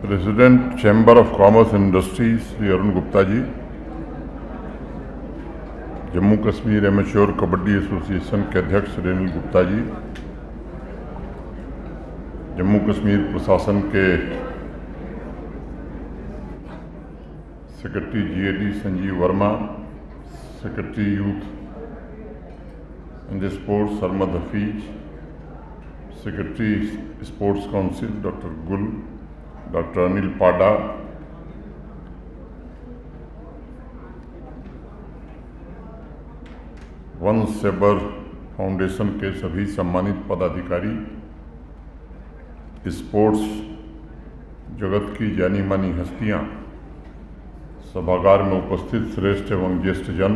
President chamber of commerce and industries Shri Arun Gupta ji, Jammu Kashmir amateur kabaddi association के अध्यक्ष श्री अनिल गुप्ता जी, जम्मू कश्मीर प्रशासन के secretary GAD Sanjeev Verma, secretary youth and sports Sarmad Hafeez, secretary sports council doctor गुल, doctor Anil पाडा, one sabre foundation के सभी सम्मानित पदाधिकारी, स्पोर्ट्स जगत की जानी मानी हस्तियां, सभागार में उपस्थित श्रेष्ठ एवं ज्येष्ठ जन,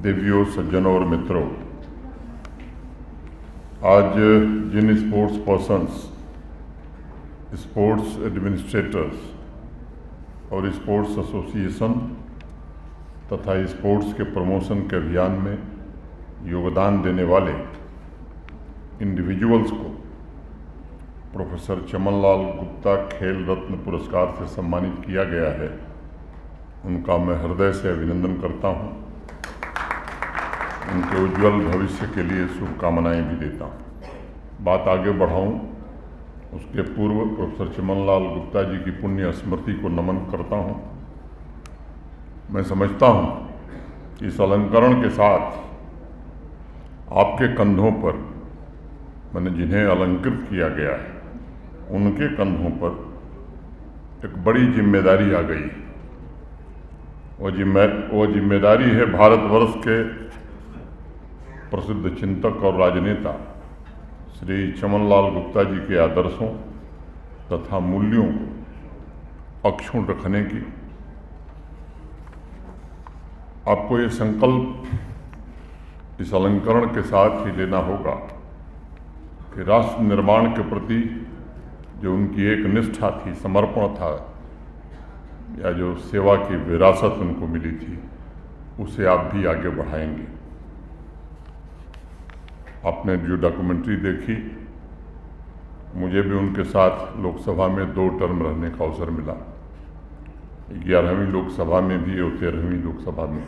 देवियों, सज्जनों और मित्रों, आज जिन स्पोर्ट्स पर्सन्स, स्पोर्ट्स एडमिनिस्ट्रेटर्स और स्पोर्ट्स एसोसिएशन तथा स्पोर्ट्स के प्रमोशन के अभियान में योगदान देने वाले इंडिविजुअल्स को प्रोफेसर चमनलाल गुप्ता खेल रत्न पुरस्कार से सम्मानित किया गया है, उनका मैं हृदय से अभिनंदन करता हूं। उनके उज्जवल भविष्य के लिए शुभकामनाएं भी देता हूं। बात आगे बढ़ाऊं उसके पूर्व प्रोफेसर चमनलाल गुप्ता जी की पुण्य स्मृति को नमन करता हूं। मैं समझता हूं कि इस अलंकरण के साथ आपके कंधों पर, मैंने जिन्हें अलंकृत किया गया है, उनके कंधों पर एक बड़ी जिम्मेदारी आ गई। वो जिम्मेदारी है भारतवर्ष के प्रसिद्ध चिंतक और राजनेता श्री चमनलाल गुप्ता जी के आदर्शों तथा मूल्यों को अक्षुण्ण रखने की। आपको ये संकल्प इस अलंकरण के साथ ही लेना होगा कि राष्ट्र निर्माण के प्रति जो उनकी एक निष्ठा थी, समर्पण था, या जो सेवा की विरासत उनको मिली थी, उसे आप भी आगे बढ़ाएंगे। आपने जो डॉक्यूमेंट्री देखी, मुझे भी उनके साथ लोकसभा में 2 टर्म रहने का अवसर मिला, 11वीं लोकसभा में भी और 13वीं लोकसभा में।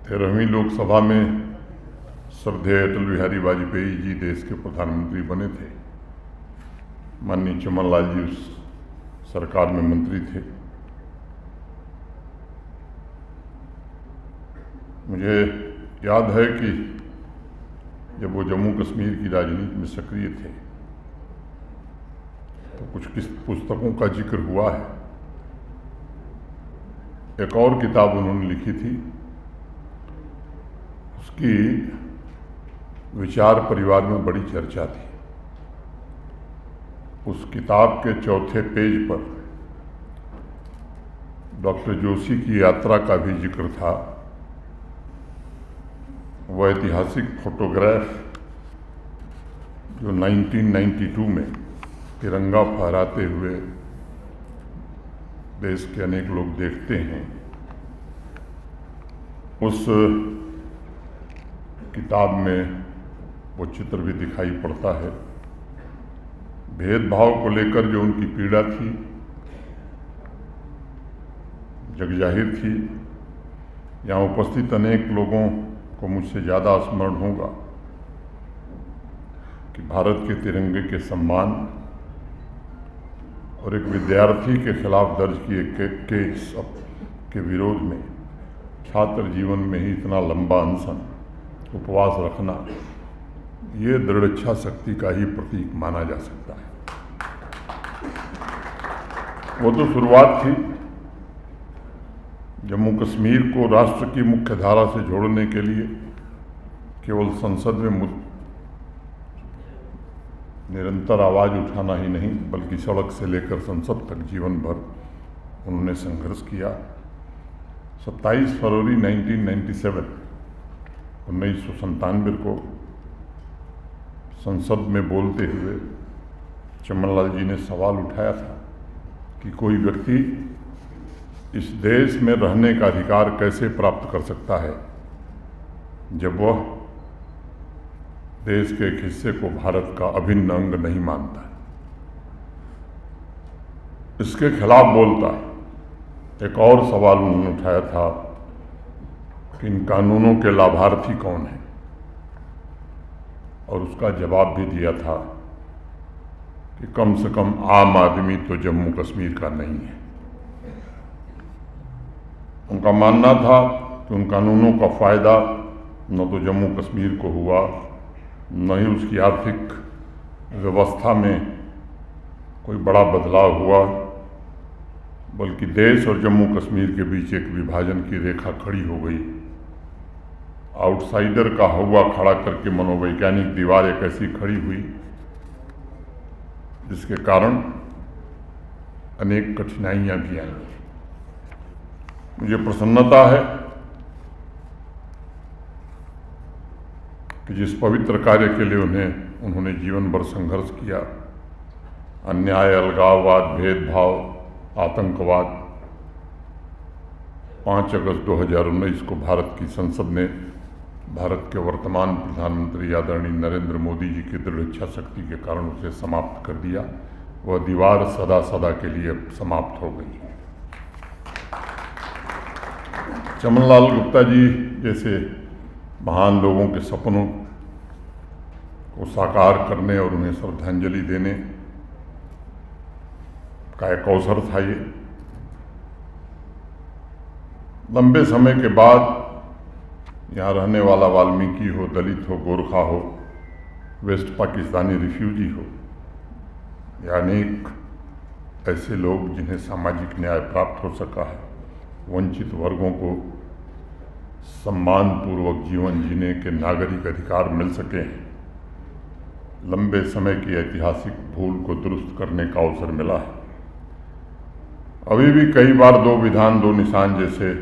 13वीं लोकसभा में श्रद्धेय अटल बिहारी वाजपेयी जी देश के प्रधानमंत्री बने थे, माननीय चमनलाल जी उस सरकार में मंत्री थे। मुझे याद है कि जब वो जम्मू कश्मीर की राजनीति में सक्रिय थे तो कुछ पुस्तकों का जिक्र हुआ है। एक और किताब उन्होंने लिखी थी, उसकी विचार परिवार में बड़ी चर्चा थी। उस किताब के 4थे पेज पर डॉक्टर जोशी की यात्रा का भी जिक्र था। वह ऐतिहासिक फोटोग्राफ जो 1992 में तिरंगा फहराते हुए देश के अनेक लोग देखते हैं, उस किताब में वो चित्र भी दिखाई पड़ता है। भेदभाव को लेकर जो उनकी पीड़ा थी जगजाहिर थी। यहाँ उपस्थित अनेक लोगों को मुझसे ज़्यादा स्मरण होगा कि भारत के तिरंगे के सम्मान और एक विद्यार्थी के खिलाफ दर्ज किए केस के विरोध में छात्र जीवन में ही इतना लंबा अनशन, उपवास रखना, ये दृढ़ इच्छा शक्ति का ही प्रतीक माना जा सकता है। वो तो शुरुआत थी। जम्मू कश्मीर को राष्ट्र की मुख्य धारा से जोड़ने के लिए केवल संसद में निरंतर आवाज़ उठाना ही नहीं, बल्कि सड़क से लेकर संसद तक जीवन भर उन्होंने संघर्ष किया। 27 फरवरी 1997 को संसद में बोलते हुए चमनलाल जी ने सवाल उठाया था कि कोई व्यक्ति इस देश में रहने का अधिकार कैसे प्राप्त कर सकता है जब वह देश के एक हिस्से को भारत का अभिन्न अंग नहीं मानता है। इसके खिलाफ बोलता है। एक और सवाल उन्होंने उठाया था कि इन कानूनों के लाभार्थी कौन हैं, और उसका जवाब भी दिया था कि कम से कम आम आदमी तो जम्मू कश्मीर का नहीं है। उनका मानना था कि उन कानूनों का फ़ायदा न तो जम्मू कश्मीर को हुआ, न ही उसकी आर्थिक व्यवस्था में कोई बड़ा बदलाव हुआ, बल्कि देश और जम्मू कश्मीर के बीच एक विभाजन की रेखा खड़ी हो गई। आउटसाइडर का हवा खड़ा करके मनोवैज्ञानिक दीवार एक ऐसी खड़ी हुई जिसके कारण अनेक कठिनाइयां भी आई। मुझे प्रसन्नता है कि जिस पवित्र कार्य के लिए उन्होंने जीवन भर संघर्ष किया, अन्याय, अलगाववाद, भेदभाव, आतंकवाद, 5 अगस्त 2019 को भारत की संसद ने भारत के वर्तमान प्रधानमंत्री आदरणीय नरेंद्र मोदी जी की दृढ़ इच्छा शक्ति के कारण उसे समाप्त कर दिया। वह दीवार सदा सदा के लिए समाप्त हो गई। चमनलाल गुप्ता जी जैसे महान लोगों के सपनों को साकार करने और उन्हें श्रद्धांजलि देने का एक अवसर था ये। लंबे समय के बाद यहाँ रहने वाला वाल्मीकि हो, दलित हो, गोरखा हो, वेस्ट पाकिस्तानी रिफ्यूजी हो, या अनेक ऐसे लोग जिन्हें सामाजिक न्याय प्राप्त हो सका है, वंचित वर्गों को सम्मानपूर्वक जीवन जीने के नागरिक अधिकार मिल सके हैं, लंबे समय की ऐतिहासिक भूल को दुरुस्त करने का अवसर मिला है। अभी भी कई बार दो विधान दो निशान जैसे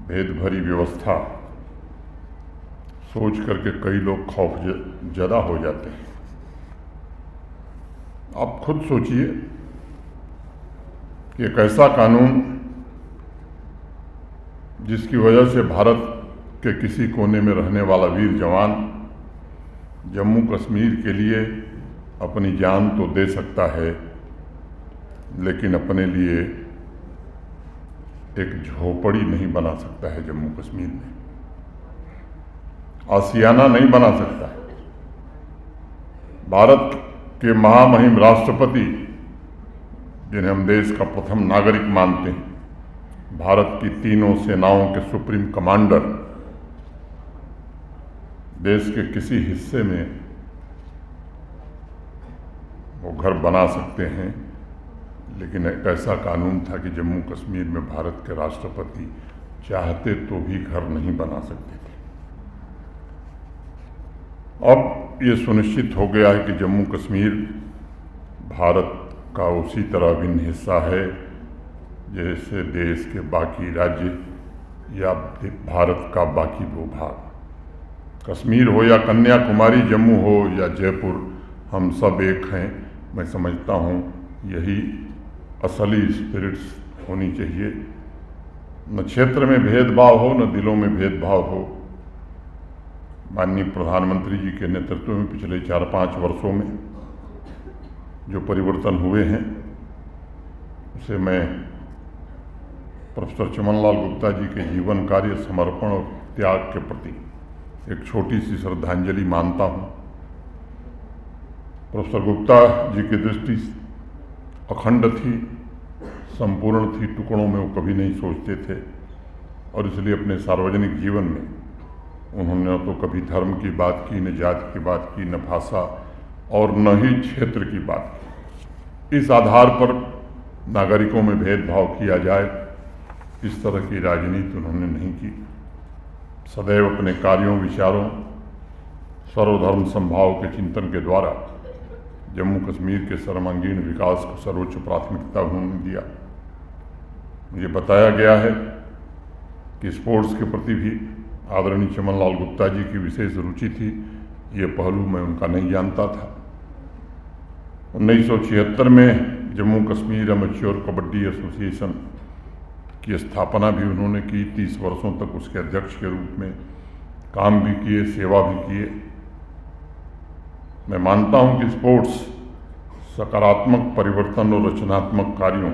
भेद भरी व्यवस्था सोच करके कई लोग खौफ ज़दा हो जाते हैं। आप खुद सोचिए कि एक ऐसा कानून जिसकी वजह से भारत के किसी कोने में रहने वाला वीर जवान जम्मू कश्मीर के लिए अपनी जान तो दे सकता है, लेकिन अपने लिए एक झोपड़ी नहीं बना सकता है, जम्मू कश्मीर में आशियाना नहीं बना सकता है। भारत के महामहिम राष्ट्रपति, जिन्हें हम देश का प्रथम नागरिक मानते हैं, भारत की तीनों सेनाओं के सुप्रीम कमांडर, देश के किसी हिस्से में वो घर बना सकते हैं, लेकिन एक ऐसा कानून था कि जम्मू कश्मीर में भारत के राष्ट्रपति चाहते तो भी घर नहीं बना सकते थे। अब ये सुनिश्चित हो गया है कि जम्मू कश्मीर भारत का उसी तरह अभिन्न हिस्सा है जैसे देश के बाकी राज्य या भारत का बाकी भूभाग। कश्मीर हो या कन्याकुमारी, जम्मू हो या जयपुर, हम सब एक हैं। मैं समझता हूँ यही असली स्पिरिट्स होनी चाहिए। न क्षेत्र में भेदभाव हो, न दिलों में भेदभाव हो। माननीय प्रधानमंत्री जी के नेतृत्व में पिछले 4-5 वर्षों में जो परिवर्तन हुए हैं, उसे मैं प्रोफेसर चमनलाल गुप्ता जी के जीवन कार्य, समर्पण और त्याग के प्रति एक छोटी सी श्रद्धांजलि मानता हूँ। प्रोफेसर गुप्ता जी की दृष्टि अखंड थी, संपूर्ण थी, टुकड़ों में वो कभी नहीं सोचते थे, और इसलिए अपने सार्वजनिक जीवन में उन्होंने न तो कभी धर्म की बात की, न जाति की बात की, न भाषा और न ही क्षेत्र की बात की। इस आधार पर नागरिकों में भेदभाव किया जाए, इस तरह की राजनीति उन्होंने नहीं की। सदैव अपने कार्यों, विचारों, सर्वधर्म समभाव के चिंतन के द्वारा जम्मू कश्मीर के सर्वांगीण विकास को सर्वोच्च प्राथमिकता उन्होंने दिया। मुझे बताया गया है कि स्पोर्ट्स के प्रति भी आदरणीय चमनलाल गुप्ता जी की विशेष रुचि थी। ये पहलू मैं उनका नहीं जानता था। 1976 में जम्मू कश्मीर अमेच्योर कबड्डी एसोसिएशन की स्थापना भी उन्होंने की। 30 वर्षों तक उसके अध्यक्ष के रूप में काम भी किए, सेवा भी किए। मैं मानता हूं कि स्पोर्ट्स सकारात्मक परिवर्तन और रचनात्मक कार्यों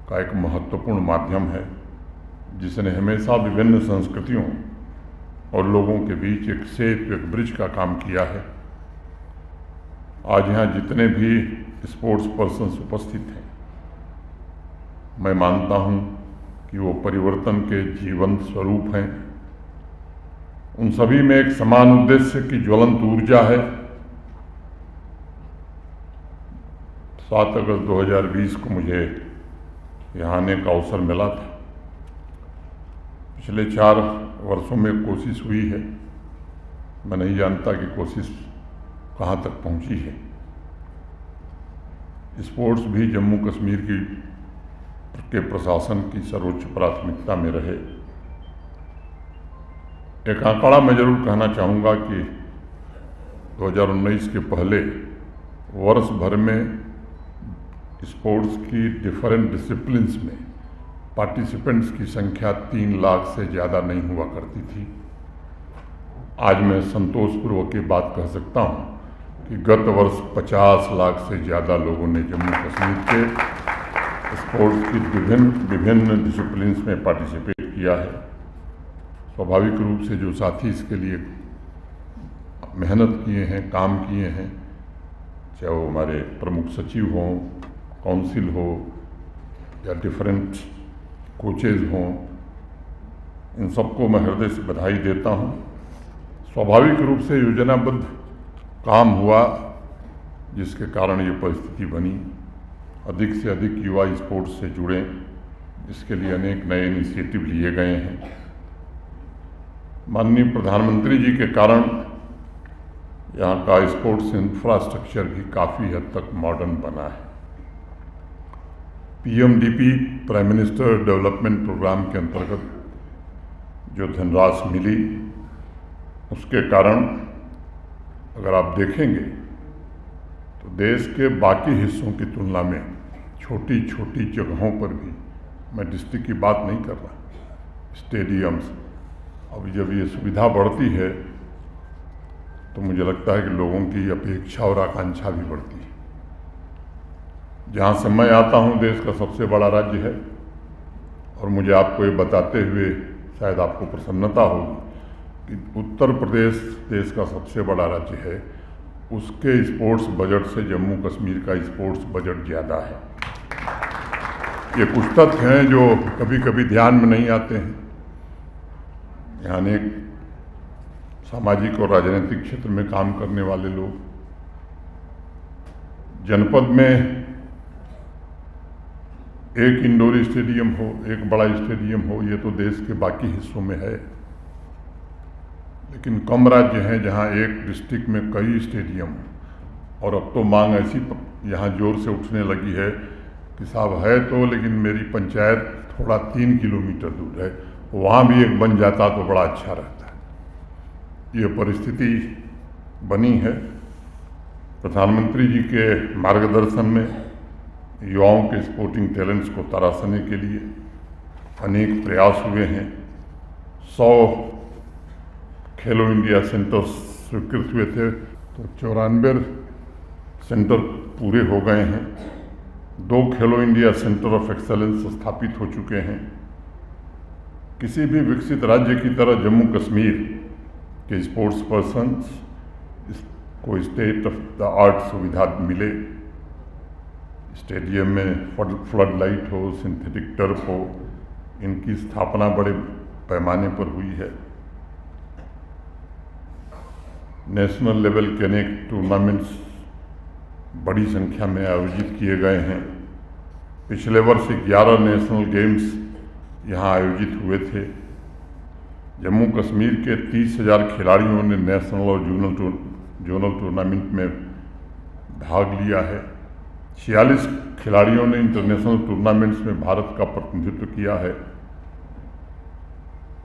का एक महत्वपूर्ण माध्यम है, जिसने हमेशा विभिन्न संस्कृतियों और लोगों के बीच एक सेतु, एक ब्रिज का काम किया है। आज यहाँ जितने भी स्पोर्ट्स पर्सन्स उपस्थित हैं, मैं मानता हूँ कि वो परिवर्तन के जीवंत स्वरूप हैं। उन सभी में एक समान उद्देश्य की ज्वलंत ऊर्जा है। 7 अगस्त 2020 को मुझे यहाँ आने का अवसर मिला था। पिछले 4 वर्षों में कोशिश हुई है, मैं नहीं जानता कि कोशिश कहाँ तक पहुँची है। स्पोर्ट्स भी जम्मू कश्मीर के प्रशासन की सर्वोच्च प्राथमिकता में रहे। एक आंकड़ा मैं जरूर कहना चाहूँगा कि 2019 के पहले वर्ष भर में स्पोर्ट्स की डिफरेंट डिसिप्लिन्स में पार्टिसिपेंट्स की संख्या 3 लाख से ज़्यादा नहीं हुआ करती थी। आज मैं संतोषपूर्वक ये बात कह सकता हूँ कि गत वर्ष 50 लाख से ज़्यादा लोगों ने जम्मू कश्मीर के स्पोर्ट्स की विभिन्न डिसिप्लिन्स में पार्टिसिपेट किया है। स्वाभाविक रूप से जो साथी इसके लिए मेहनत किए हैं, काम किए हैं, चाहे वो हमारे प्रमुख सचिव हों, काउंसिल हो या डिफरेंट कोचेज हों, इन सबको मैं हृदय से बधाई देता हूँ। स्वाभाविक रूप से योजनाबद्ध काम हुआ, जिसके कारण ये परिस्थिति बनी। अधिक से अधिक युवा स्पोर्ट्स से जुड़े, इसके लिए अनेक नए इनिशिएटिव लिए गए हैं। माननीय प्रधानमंत्री जी के कारण यहाँ का स्पोर्ट्स इंफ्रास्ट्रक्चर भी काफ़ी हद तक मॉडर्न बना है। PMDP prime minister development programme के अंतर्गत जो धनराशि मिली, उसके कारण अगर आप देखेंगे तो देश के बाकी हिस्सों की तुलना में छोटी छोटी जगहों पर भी, मैं डिस्ट्रिक्ट की बात नहीं कर रहा, स्टेडियम्स, अब जब ये सुविधा बढ़ती है तो मुझे लगता है कि लोगों की अपेक्षा और आकांक्षा भी बढ़ती है। जहाँ से मैं आता हूँ देश का सबसे बड़ा राज्य है, और मुझे आपको ये बताते हुए शायद आपको प्रसन्नता होगी कि उत्तर प्रदेश देश का सबसे बड़ा राज्य है, उसके स्पोर्ट्स बजट से जम्मू कश्मीर का स्पोर्ट्स बजट ज़्यादा है। ये कुछ तथ्य हैं जो कभी कभी ध्यान में नहीं आते हैं। यहाँ अनेक सामाजिक और राजनीतिक क्षेत्र में काम करने वाले लोग, जनपद में एक इंडोर स्टेडियम हो, एक बड़ा स्टेडियम हो, ये तो देश के बाकी हिस्सों में है, लेकिन कम राज्य हैं जहाँ एक डिस्ट्रिक्ट में कई स्टेडियम। और अब तो मांग ऐसी यहाँ जोर से उठने लगी है कि साहब है तो, लेकिन मेरी पंचायत थोड़ा 3 किलोमीटर दूर है, वहाँ भी एक बन जाता तो बड़ा अच्छा रहता है। ये परिस्थिति बनी है। प्रधानमंत्री जी के मार्गदर्शन में युवाओं के स्पोर्टिंग टैलेंट्स को तराशने के लिए अनेक प्रयास हुए हैं। 100 खेलो इंडिया सेंटर्स स्वीकृत हुए थे, तो 94 सेंटर पूरे हो गए हैं। 2 खेलो इंडिया सेंटर ऑफ एक्सेलेंस स्थापित हो चुके हैं। किसी भी विकसित राज्य की तरह जम्मू कश्मीर के स्पोर्ट्स पर्सन्स को स्टेट ऑफ द आर्ट सुविधा मिले। स्टेडियम में फ्लड लाइट हो, सिंथेटिक टर्फ हो, इनकी स्थापना बड़े पैमाने पर हुई है। नेशनल लेवल के अनेक टूर्नामेंट्स बड़ी संख्या में आयोजित किए गए हैं। पिछले वर्ष 11 नेशनल गेम्स यहाँ आयोजित हुए थे। जम्मू कश्मीर के 30,000 खिलाड़ियों ने नेशनल और जोनल टूर्नामेंट में भाग लिया है। 46 खिलाड़ियों ने इंटरनेशनल टूर्नामेंट्स में भारत का प्रतिनिधित्व किया है।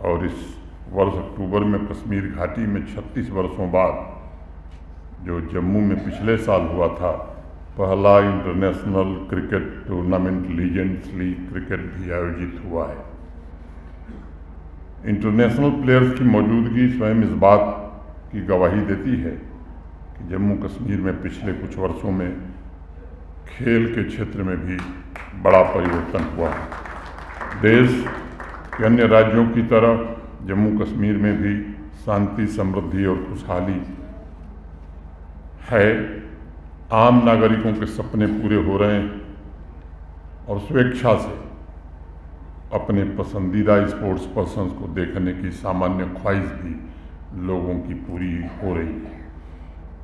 और इस वर्ष अक्टूबर में कश्मीर घाटी में 36 वर्षों बाद जो जम्मू में पिछले साल हुआ था, पहला international cricket tournament legends league cricket भी आयोजित हुआ है। इंटरनेशनल प्लेयर्स की मौजूदगी स्वयं इस बात की गवाही देती है कि जम्मू कश्मीर में पिछले कुछ वर्षों में खेल के क्षेत्र में भी बड़ा परिवर्तन हुआ है। देश के अन्य राज्यों की तरह जम्मू कश्मीर में भी शांति, समृद्धि और खुशहाली है। आम नागरिकों के सपने पूरे हो रहे हैं और स्वेच्छा से अपने पसंदीदा स्पोर्ट्स पर्सन्स को देखने की सामान्य ख्वाहिश भी लोगों की पूरी हो रही है।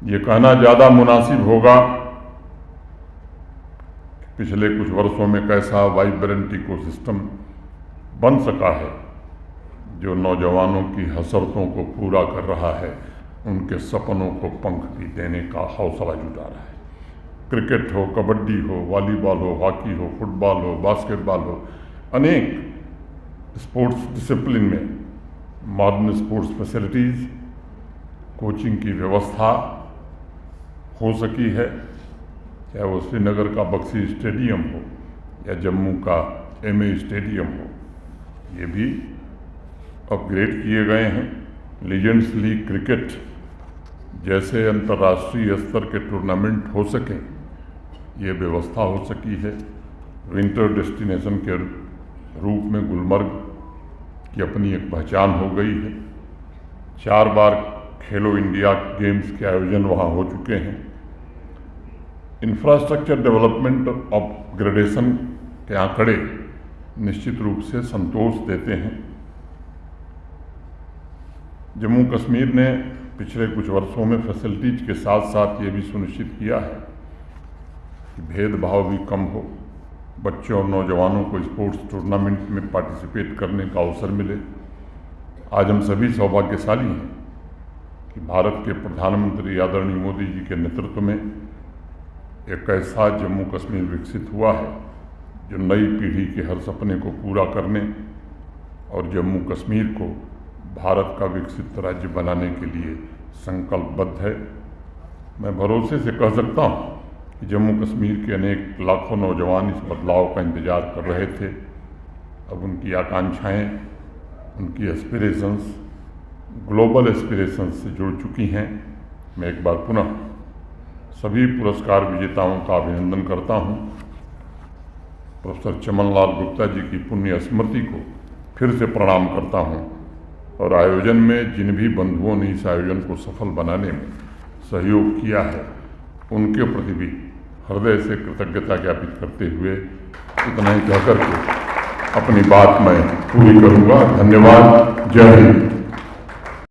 ये कहना ज़्यादा मुनासिब होगा कि पिछले कुछ वर्षों में कैसा वाइब्रेंट इकोसिस्टम बन सका है जो नौजवानों की हसरतों को पूरा कर रहा है, उनके सपनों को पंख भी देने का हौसला जुटा रहा है। क्रिकेट हो, कबड्डी हो, वॉलीबॉल हो, हॉकी हो, फुटबॉल हो, बास्केटबॉल हो, अनेक स्पोर्ट्स डिसिप्लिन में मॉडर्न स्पोर्ट्स फैसिलिटीज़, कोचिंग की व्यवस्था हो सकी है। चाहे वो श्रीनगर का बक्सी स्टेडियम हो या जम्मू का एमए स्टेडियम हो, ये भी अपग्रेड किए गए हैं। लीजेंड्स लीग क्रिकेट जैसे अंतर्राष्ट्रीय स्तर के टूर्नामेंट हो सकें, ये व्यवस्था हो सकी है। विंटर डेस्टिनेशन के रूप में गुलमर्ग की अपनी एक पहचान हो गई है। 4 बार खेलो इंडिया गेम्स के आयोजन वहाँ हो चुके हैं। इंफ्रास्ट्रक्चर डेवलपमेंट अपग्रेडेशन के आंकड़े निश्चित रूप से संतोष देते हैं। जम्मू कश्मीर ने पिछले कुछ वर्षों में फैसिलिटीज के साथ साथ ये भी सुनिश्चित किया है कि भेदभाव भी कम हो, बच्चों और नौजवानों को स्पोर्ट्स टूर्नामेंट में पार्टिसिपेट करने का अवसर मिले। आज हम सभी सौभाग्यशाली हैं कि भारत के प्रधानमंत्री आदरणीय मोदी जी के नेतृत्व में एक ऐसा जम्मू कश्मीर विकसित हुआ है जो नई पीढ़ी के हर सपने को पूरा करने और जम्मू कश्मीर को भारत का विकसित राज्य बनाने के लिए संकल्पबद्ध है। मैं भरोसे से कह सकता हूँ कि जम्मू कश्मीर के अनेक लाखों नौजवान इस बदलाव का इंतज़ार कर रहे थे। अब उनकी आकांक्षाएँ, उनकी एस्पिरेशंस ग्लोबल एस्पिरेशंस से जुड़ चुकी हैं। मैं एक बार पुनः सभी पुरस्कार विजेताओं का अभिनंदन करता हूँ। प्रोफेसर चमन लाल गुप्ता जी की पुण्य स्मृति को फिर से प्रणाम करता हूँ और आयोजन में जिन भी बंधुओं ने इस आयोजन को सफल बनाने में सहयोग किया है, उनके प्रति भी हृदय से कृतज्ञता ज्ञापित करते हुए इतना ही कहकर के अपनी बात मैं पूरी करूँगा। धन्यवाद। जय हिंद।